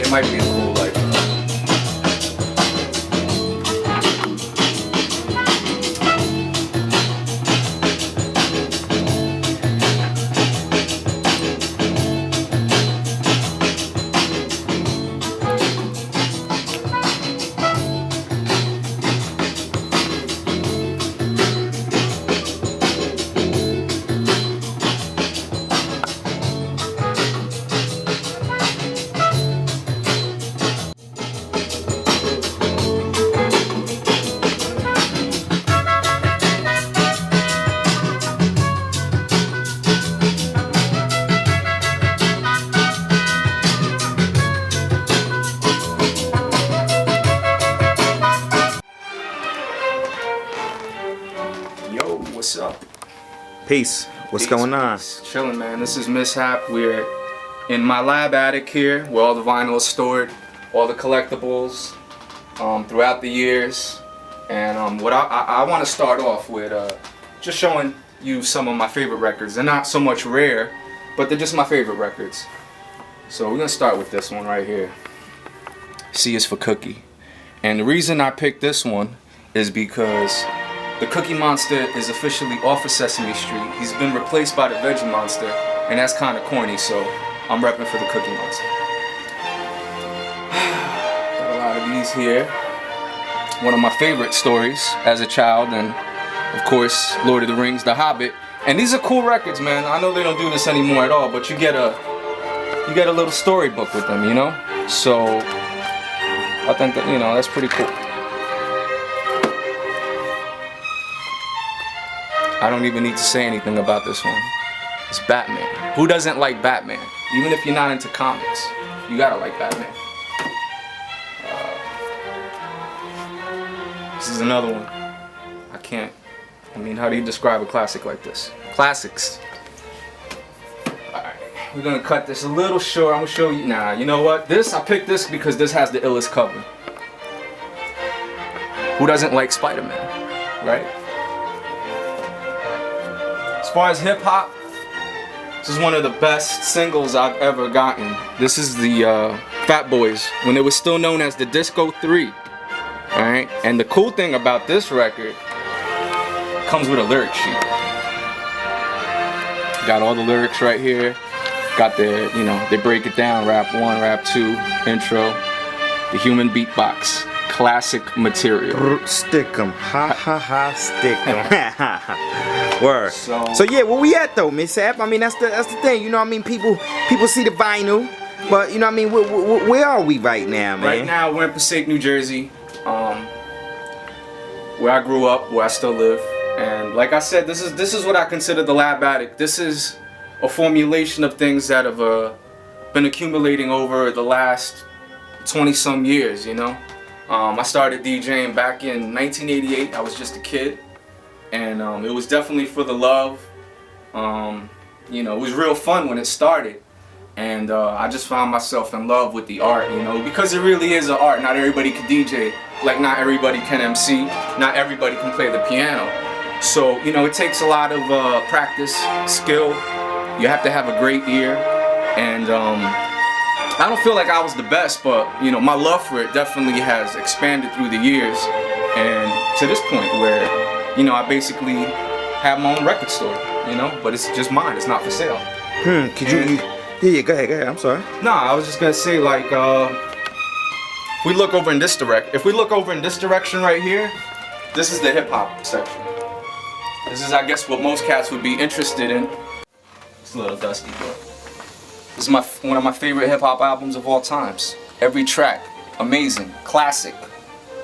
it might be a cool life. What's up? Peace. What's going on? Chilling, man. This is Mishap. We're in my lab attic here, where all the vinyl is stored, all the collectibles throughout the years. And what I want to start off with just showing you some of my favorite records. They're not so much rare, but they're just my favorite records. So we're gonna start with this one right here. C is for Cookie. And the reason I picked this one is because the Cookie Monster is officially off of Sesame Street. He's been replaced by the Veggie Monster, and that's kind of corny, so I'm repping for the Cookie Monster. Got a lot of these here. One of my favorite stories as a child, and of course, Lord of the Rings, The Hobbit. And these are cool records, man. I know they don't do this anymore at all, but you get a little storybook with them, you know? So I think that, you know, that's pretty cool. I don't even need to say anything about this one. It's Batman. Who doesn't like Batman? Even if you're not into comics, you gotta like Batman. This is another one. I mean, how do you describe a classic like this? Classics. Alright, we're gonna cut this a little short. I'm gonna show you. Nah, you know what? I picked this because this has the illest cover. Who doesn't like Spider-Man, right? As far as hip hop, this is one of the best singles I've ever gotten. This is the Fat Boys, when it was still known as the Disco 3. Alright? And the cool thing about this record, comes with a lyric sheet. Got all the lyrics right here. Got the, you know, they break it down, rap 1, rap 2, intro, the human beatbox. Classic material. Stick 'em, ha ha ha, stick 'em. Word. So yeah, where we at though, Mishap? I mean, that's the thing. You know what I mean? People see the vinyl, but you know what I mean? Where are we right now, man? Right now we're in Passaic, New Jersey, where I grew up, where I still live. And like I said, this is what I consider the lab attic. This is a formulation of things that have been accumulating over the last 20-some years. You know. I started DJing back in 1988. I was just a kid, and it was definitely for the love. You know, it was real fun when it started, and I just found myself in love with the art, you know, because it really is an art. Not everybody can DJ, like not everybody can MC, not everybody can play the piano. So, you know, it takes a lot of practice, skill. You have to have a great ear, and I don't feel like I was the best, but you know, my love for it definitely has expanded through the years, and to this point where, you know, I basically have my own record store, you know, but it's just mine. It's not for sale. Could you? Yeah, go ahead. I'm sorry. No, I was just gonna say, like, if we look over in this direction right here, this is the hip hop section. This is, I guess, what most cats would be interested in. It's a little dusty, but this is one of my favorite hip hop albums of all times. Every track, amazing, classic.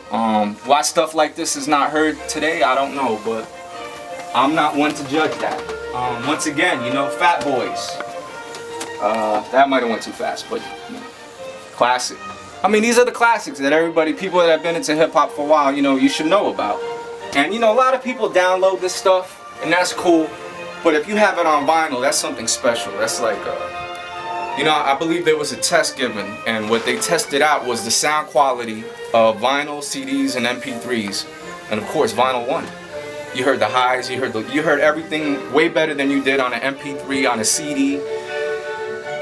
Why stuff like this is not heard today, I don't know, but I'm not one to judge that. Once again, you know, Fat Boys. That might have went too fast, but you know, classic. I mean, these are the classics that people that have been into hip hop for a while, you know, you should know about. And you know, a lot of people download this stuff, and that's cool. But if you have it on vinyl, that's something special. That's like, you know, I believe there was a test given, and what they tested out was the sound quality of vinyl, CDs, and MP3s, and of course, vinyl won. You heard the highs, you heard everything way better than you did on an MP3, on a CD.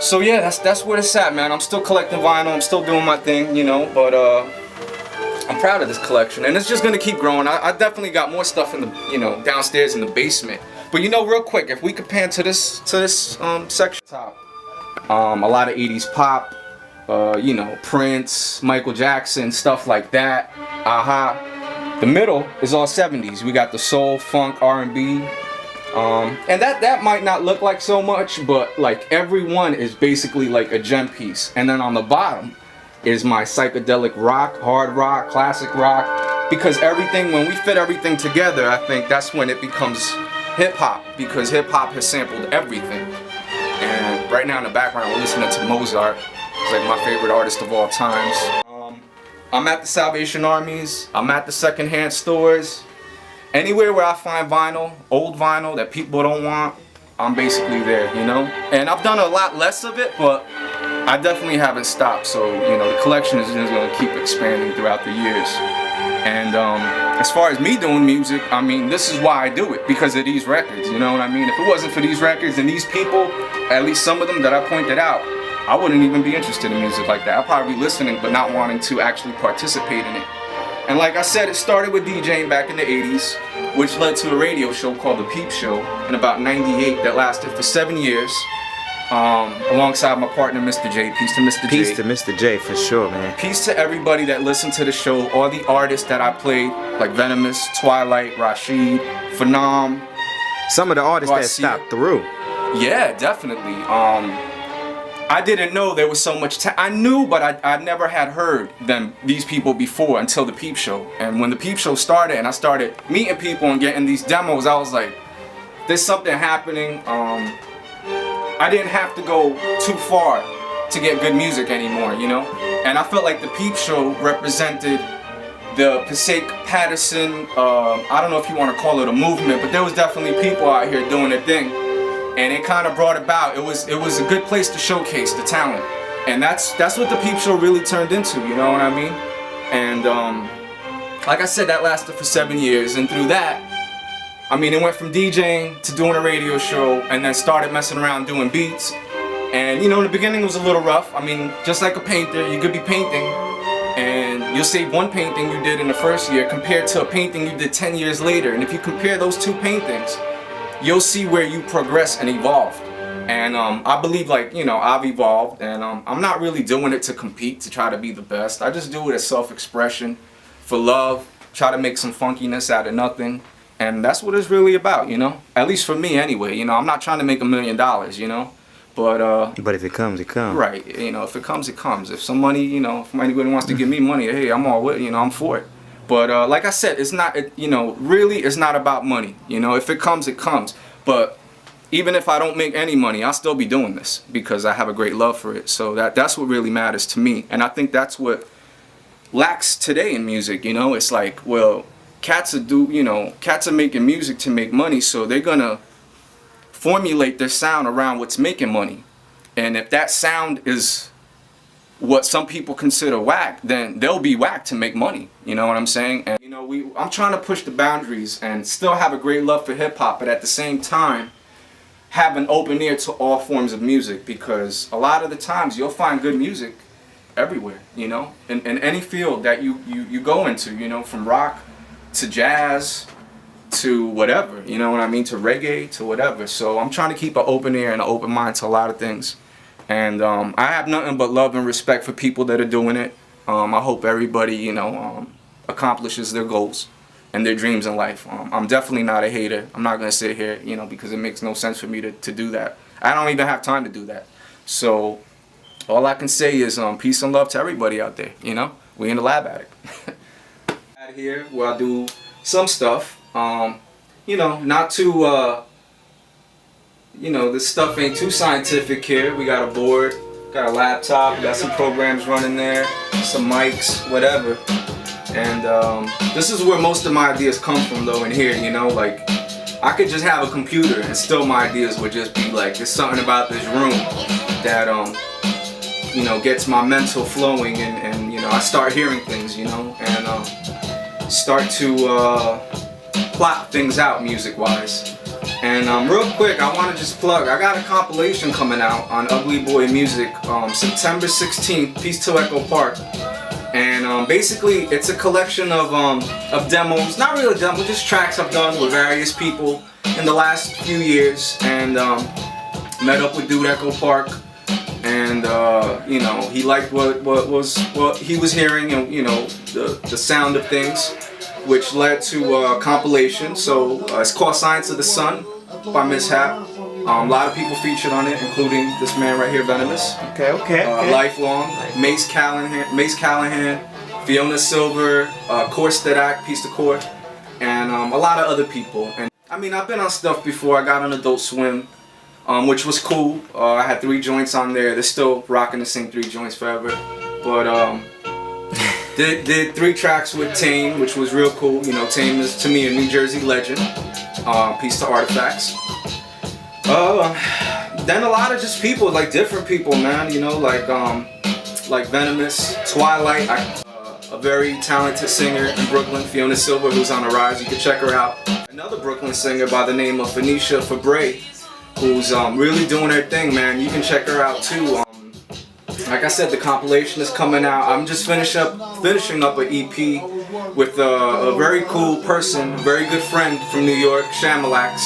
So yeah, that's where it's at, man. I'm still collecting vinyl, I'm still doing my thing, you know, but I'm proud of this collection, and it's just gonna keep growing. I definitely got more stuff in the, you know, downstairs in the basement. But you know, real quick, if we could pan to this section, top, a lot of 80s pop, you know, Prince, Michael Jackson, stuff like that. The middle is all 70s. We got the soul, funk, R&B. And that might not look like so much, but like every one is basically like a gem piece. And then on the bottom is my psychedelic rock, hard rock, classic rock, because everything, when we fit everything together, I think that's when it becomes hip hop, because hip hop has sampled everything. And right now in the background we're listening to Mozart. He's like my favorite artist of all times. I'm at the Salvation Armies, I'm at the secondhand stores. Anywhere where I find vinyl, old vinyl that people don't want, I'm basically there, you know? And I've done a lot less of it, but I definitely haven't stopped. So, you know, the collection is just gonna keep expanding throughout the years. And as far as me doing music, I mean, this is why I do it, because of these records, you know what I mean? If it wasn't for these records and these people, at least some of them that I pointed out, I wouldn't even be interested in music like that. I'd probably be listening, but not wanting to actually participate in it. And like I said, it started with DJing back in the 80s, which led to a radio show called the PEEP Show in about '98 that lasted for 7 years, alongside my partner, Mr. J. Peace to Mr. J. Peace to Mr. J, for sure, man. Peace to everybody that listened to the show, all the artists that I played, like Venomous, Twilight, Rashid, Phenom. Some of the artists that stopped through. Yeah, definitely. I didn't know there was so much I knew, but I never had heard these people before until the PEEP Show. And when the PEEP Show started and I started meeting people and getting these demos, I was like, there's something happening. I didn't have to go too far to get good music anymore, you know? And I felt like the PEEP Show represented the Passaic Paterson, I don't know if you want to call it a movement, but there was definitely people out here doing their thing. And it kind of brought about, it was a good place to showcase the talent. And that's what the PEEP Show really turned into, you know what I mean? And like I said, that lasted for 7 years, and through that, I mean, it went from DJing to doing a radio show, and then started messing around doing beats. And you know, in the beginning it was a little rough. I mean, just like a painter, you could be painting, and you'll save one painting you did in the first year compared to a painting you did 10 years later. And if you compare those two paintings, you'll see where you progress and evolved. And I believe, like, you know, I've evolved, and I'm not really doing it to compete, to try to be the best. I just do it as self-expression, for love, try to make some funkiness out of nothing. And that's what it's really about, you know? At least for me anyway, you know? I'm not trying to make $1 million, you know? But if it comes, it comes. Right, you know, if it comes, it comes. If some money, you know, if anybody wants to give me money, hey, I'm all with it, you know, I'm for it. But like I said, it's not, you know, really it's not about money. You know, if it comes, it comes. But even if I don't make any money, I'll still be doing this because I have a great love for it. So that's what really matters to me. And I think that's what lacks today in music, you know? It's like, well, cats are making music to make money, so they're gonna formulate their sound around what's making money. And if that sound is what some people consider whack, then they'll be whack to make money. You know what I'm saying? And you know, I'm trying to push the boundaries and still have a great love for hip hop, but at the same time have an open ear to all forms of music, because a lot of the times you'll find good music everywhere, you know, in any field that you go into, you know, from rock to jazz to whatever, you know what I mean, to reggae, to whatever. So I'm trying to keep an open ear and an open mind to a lot of things. And I have nothing but love and respect for people that are doing it. I hope everybody, you know, accomplishes their goals and their dreams in life. I'm definitely not a hater. I'm not going to sit here, you know, because it makes no sense for me to do that. I don't even have time to do that. So all I can say is peace and love to everybody out there, you know. We in the lab attic. Out here where I do some stuff, you know, not too, you know, this stuff ain't too scientific here. We got a board, got a laptop, got some programs running there, some mics, whatever. And this is where most of my ideas come from though, in here, you know, like I could just have a computer and still my ideas would just be like, there's something about this room that, you know, gets my mental flowing, and you know, I start hearing things, you know, and start to plot things out music-wise. And real quick, I want to just plug, I got a compilation coming out on Ugly Boy Music September 16th, Peace to Echo Park. And basically it's a collection of demos, not really a demo, just tracks I've done with various people in the last few years. And met up with Dude Echo Park, and you know, he liked what he was hearing, and you know, the sound of things, which led to a compilation. So it's called Science of the Sun by MISHAP. A lot of people featured on it, including this man right here, Venomous. Okay. Lifelong, Mace Callahan, Fiona Silver, Course Stadak, Piece to Court, and a lot of other people. And I mean, I've been on stuff before. I got on Adult Swim, which was cool. I had 3 joints on there. They're still rocking the same 3 joints forever. But did 3 tracks with Tame, which was real cool. You know, Tame is to me a New Jersey legend. Peace to Artifacts. Then a lot of just people, like different people, man. You know, like Venomous, Twilight, a very talented singer in Brooklyn, Fiona Silver, who's on the rise. You can check her out. Another Brooklyn singer by the name of Phoenicia Fabre, who's really doing her thing, man. You can check her out too. Like I said, the compilation is coming out. I'm just finishing up an EP with a very cool person, very good friend from New York, Shamalax.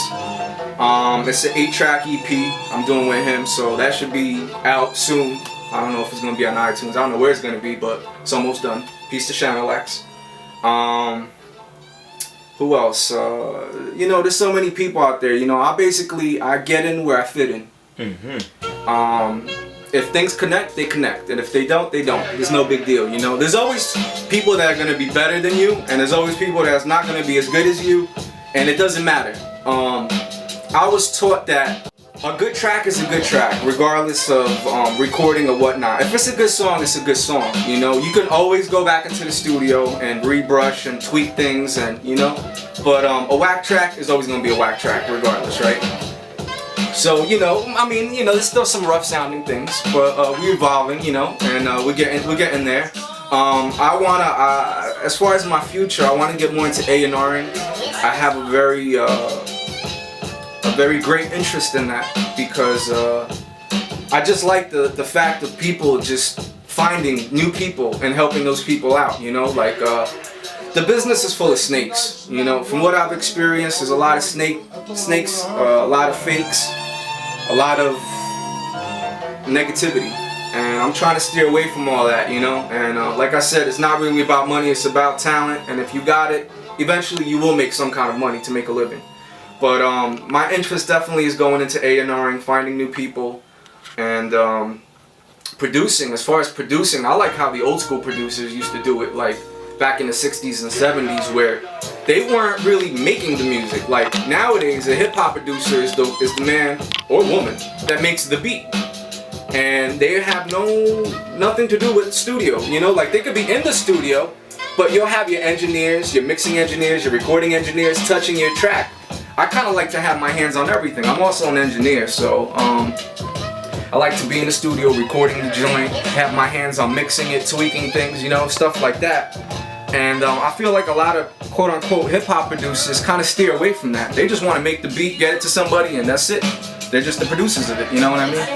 It's an 8-track EP I'm doing with him, so that should be out soon. I don't know if it's gonna be on iTunes. I don't know where it's gonna be, but it's almost done. Peace to Shamalax. Who else? You know, there's so many people out there. You know, I get in where I fit in. If things connect, they connect, and if they don't, they don't. There's no big deal. You know, there's always people that are gonna be better than you, and there's always people that's not gonna be as good as you, and it doesn't matter. I was taught that a good track is a good track, regardless of recording or whatnot. If it's a good song, it's a good song. You know, you can always go back into the studio and rebrush and tweak things, and you know. But a whack track is always gonna be a whack track, regardless, right? So you know, I mean, you know, there's still some rough sounding things, but we're evolving, you know, and we're getting there. I wanna, as far as my future, I wanna get more into A&Ring. I have a very great interest in that, because I just like the fact of people just finding new people and helping those people out, you know, like the business is full of snakes, you know. From what I've experienced, there's a lot of snakes, a lot of fakes, a lot of negativity, and I'm trying to steer away from all that, you know. And like I said, it's not really about money, it's about talent, and if you got it, eventually you will make some kind of money to make a living. But my interest definitely is going into A&Ring, finding new people, and producing. As far as producing, I like how the old school producers used to do it, like back in the 60s and 70s, where they weren't really making the music. Like nowadays, a hip-hop producer is the man or woman that makes the beat, and they have nothing to do with studio. You know, like they could be in the studio, but you'll have your engineers, your mixing engineers, your recording engineers touching your track. I kind of like to have my hands on everything. I'm also an engineer, so I like to be in the studio recording the joint, have my hands on mixing it, tweaking things, you know, stuff like that. And I feel like a lot of quote-unquote hip-hop producers kind of steer away from that. They just want to make the beat, get it to somebody, and that's it. They're just the producers of it, you know what I mean?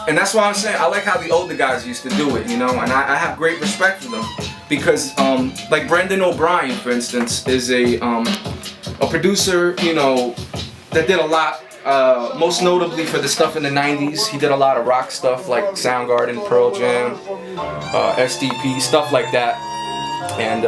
And that's why I'm saying I like how the older guys used to do it, you know, and I have great respect for them. Because, like Brendan O'Brien, for instance, is a producer, you know, that did a lot, most notably for the stuff in the 90s. He did a lot of rock stuff like Soundgarden, Pearl Jam, SDP, stuff like that. And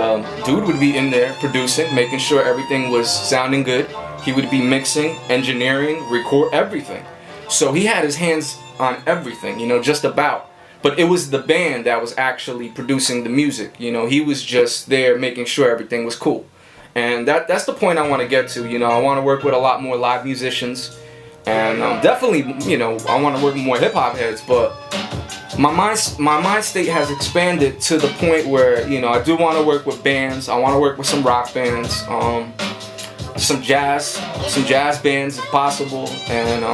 dude would be in there producing, making sure everything was sounding good. He would be mixing, engineering, record everything. So he had his hands on everything, you know, just about. But it was the band that was actually producing the music, you know. He was just there making sure everything was cool. And that's the point I want to get to, you know. I want to work with a lot more live musicians. And definitely, you know, I want to work with more hip-hop heads. But my mind state has expanded to the point where, you know, I do want to work with bands. I want to work with some rock bands, some jazz bands if possible. And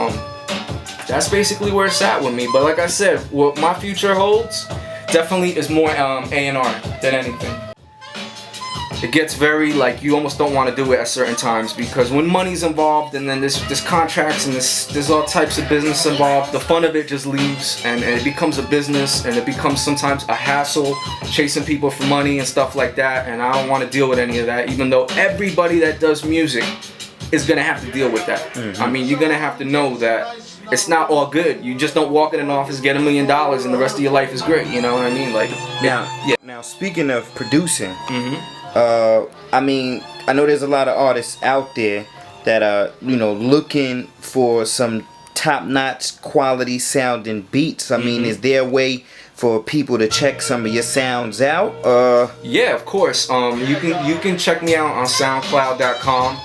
that's basically where it's at with me. But like I said, what my future holds definitely is more A&R than anything. it gets very like you almost don't want to do it at certain times, because when money's involved and then there's contracts and there's all types of business involved, the fun of it just leaves, and it becomes a business, and it becomes sometimes a hassle chasing people for money and stuff like that, and I don't want to deal with any of that, even though everybody that does music is gonna have to deal with that. I mean, you're gonna have to know that it's not all good. You just don't walk in an office, get $1 million, and the rest of your life is great. You know what I mean? Like Now speaking of producing, I mean, I know there's a lot of artists out there that are, you know, looking for some top-notch quality sounding beats. I mean, is there a way for people to check some of your sounds out? Yeah, of course. You can check me out on SoundCloud.com.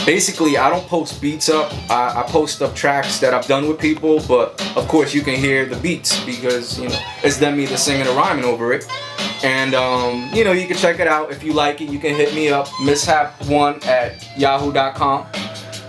Basically, I don't post beats up. I post up tracks that I've done with people, but of course you can hear the beats because, you know, it's them either singing or rhyming over it. And you know, you can check it out. If you like it, you can hit me up, mishap1@yahoo.com,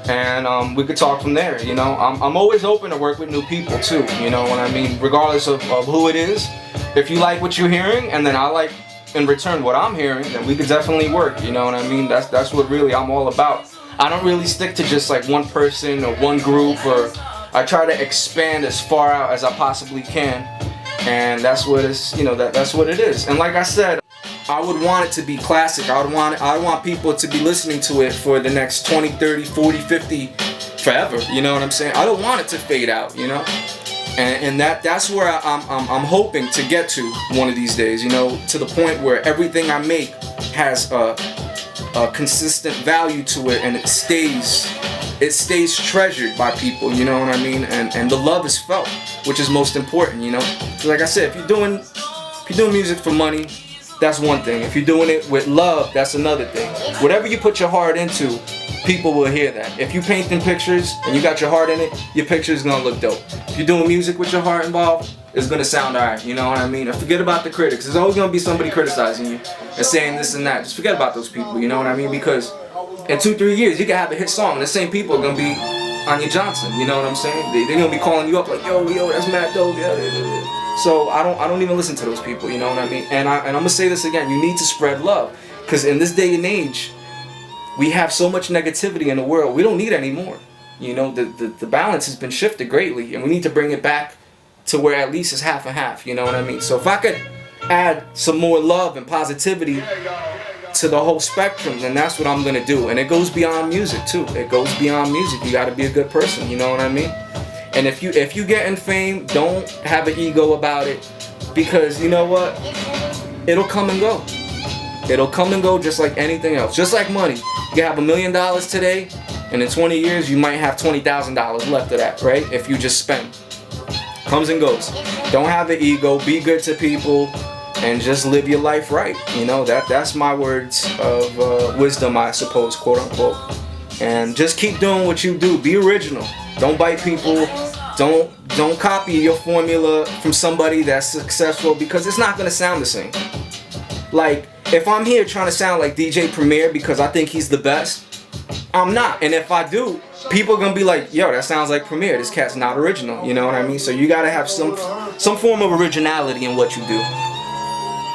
and we could talk from there. You know, I'm always open to work with new people too. You know what I mean? Regardless of who it is. If you like what you're hearing, and then I like in return what I'm hearing, then we could definitely work. You know what I mean? That's what really I'm all about. I don't really stick to just like one person or one group, or I try to expand as far out as I possibly can, and that's what it's, you know, that's what it is. And like I said, I would want it to be classic. I want people to be listening to it for the next 20, 30, 40, 50, forever. You know what I'm saying? I don't want it to fade out, you know. And that's where I'm hoping to get to one of these days, you know, to the point where everything I make has a consistent value to it, and it stays treasured by people, you know what I mean, and the love is felt, which is most important, you know. So like I said, if you're doing music for money, that's one thing. If you're doing it with love, that's another thing. Whatever you put your heart into, people will hear that. If you painting pictures and you got your heart in it, your picture is gonna look dope. If you're doing music with your heart involved, it's gonna sound alright, you know what I mean? And forget about the critics. There's always gonna be somebody criticizing you and saying this and that. Just forget about those people, you know what I mean? Because in 2-3 years, you can have a hit song, and the same people are gonna be on your Johnson, you know what I'm saying? They're gonna be calling you up like, yo, that's mad dope, yeah. So I don't even listen to those people, you know what I mean? And I'm gonna say this again, you need to spread love, because in this day and age, we have so much negativity in the world. We don't need any more. You know, the balance has been shifted greatly, and we need to bring it back to where at least it's half and half, you know what I mean? So if I could add some more love and positivity to the whole spectrum, then that's what I'm gonna do. And it goes beyond music too. It goes beyond music. You gotta be a good person, you know what I mean? And if you get in fame, don't have an ego about it, because you know what? It'll come and go. It'll come and go just like anything else. Just like money. You can have $1 million today, and in 20 years you might have $20,000 left of that, right? If you just spend. Comes and goes. Don't have an ego. Be good to people, and just live your life right. You know, that's my words of wisdom, I suppose, quote unquote. And just keep doing what you do. Be original. Don't bite people. Don't copy your formula from somebody that's successful, because it's not gonna sound the same. Like, if I'm here trying to sound like DJ Premier because I think he's the best, I'm not. And if I do, people are gonna be like, yo, that sounds like Premier. This cat's not original. You know what I mean? So you gotta have some form of originality in what you do.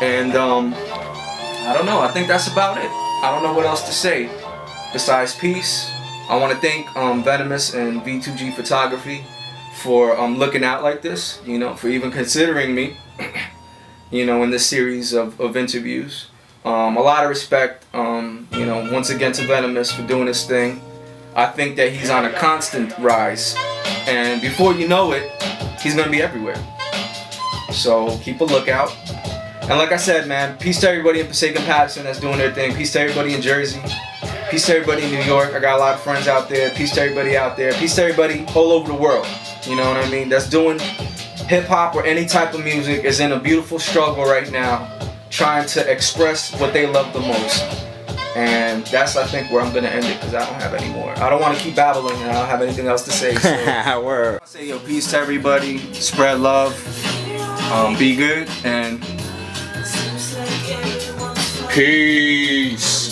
And I don't know. I think that's about it. I don't know what else to say besides peace. I want to thank Venomous and V2G Photography for looking out like this. You know, for even considering me. You know, in this series of interviews. A lot of respect, you know, once again to Venomous for doing this thing. I think that he's on a constant rise, and before you know it, he's gonna be everywhere. So keep a lookout. And like I said, man, peace to everybody in Passaic and Paterson that's doing their thing. Peace to everybody in Jersey. Peace to everybody in New York. I got a lot of friends out there. Peace to everybody out there. Peace to everybody all over the world. You know what I mean? That's doing hip-hop or any type of music, is in a beautiful struggle right now, trying to express what they love the most. And that's, I think, where I'm going to end it, because I don't have any more. I don't want to keep babbling, and I don't have anything else to say. So Word. I say, yo, peace to everybody. Spread love. Be good. And peace.